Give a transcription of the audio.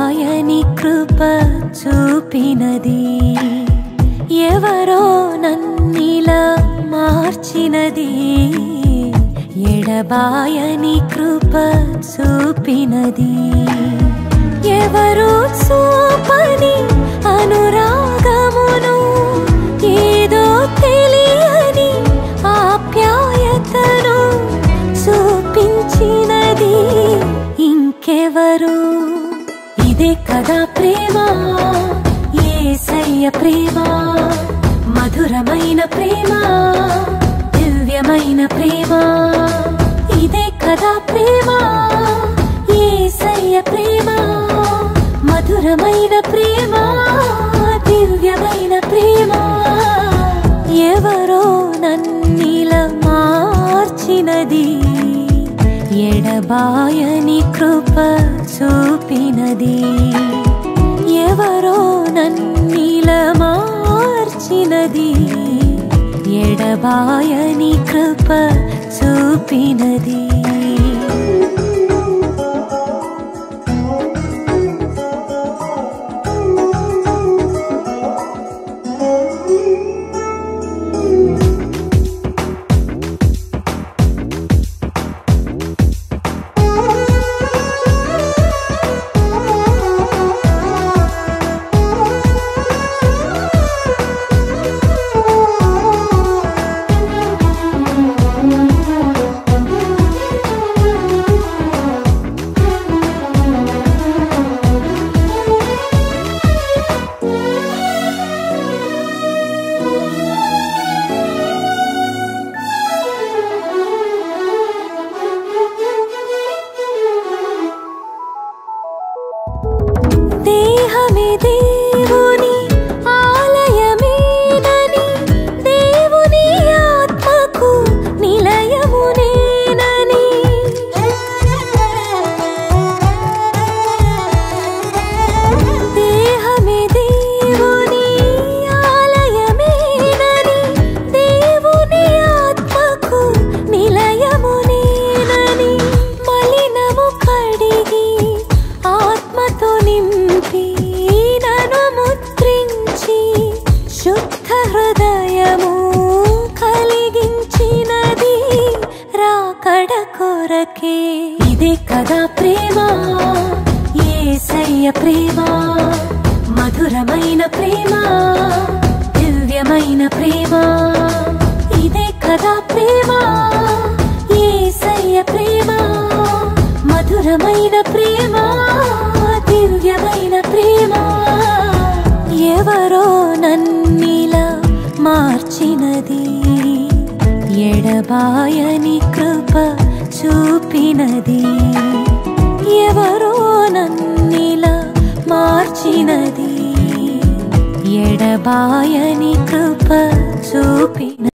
ఎడబాయని కృప చూపినది ఎవరో నన్నిలా మార్చినది ఎడబాయని కృప చూపినది ఎవరు చూపని అనురాగమును ఏదో తెలియని ఆప్యాయతను చూపించినది ఇంకెవరు ఇదే కదా ప్రేమ యేసయ్య ప్రేమ మధురమైన ప్రేమ దివ్యమైన ప్రేమ ఇదే కదా ప్రేమ యేసయ్య ప్రేమ మధురమైన ప్రేమ దివ్యమైన ప్రేమ ఎవరో నన్నిలా మార్చినది ఎడబాయని కృప చూపినది ఎవరో నన్నిలా మార్చినది ఎడబాయని కృప చూపినది దేవుని ఆలయమేనని దేవుని ఆత్మకు నిలయమునేనని దేహమే దేవుని ఆలయమేనని దేవుని ఆత్మకు నిలయమునేనని మలినము కడిగి ఆత్మతో నింపి శుద్ధ హృదయము కలిగించినది రాకడ కొరకే ఇదే కదా ప్రేమ యేసయ్య ప్రేమ మధురమైన ప్రేమ దివ్యమైన ప్రేమ ఇదే కదా ప్రేమ యేసయ్య ప్రేమ మధురమైన ప్రేమ దివ్యమైన ప్రేమ ఎవరో నన్నిలా మార్చినది ఎడబాయని కృప చూపినది ఎవరో నన్నిలా మార్చినది ఎడబాయని కృప చూపినది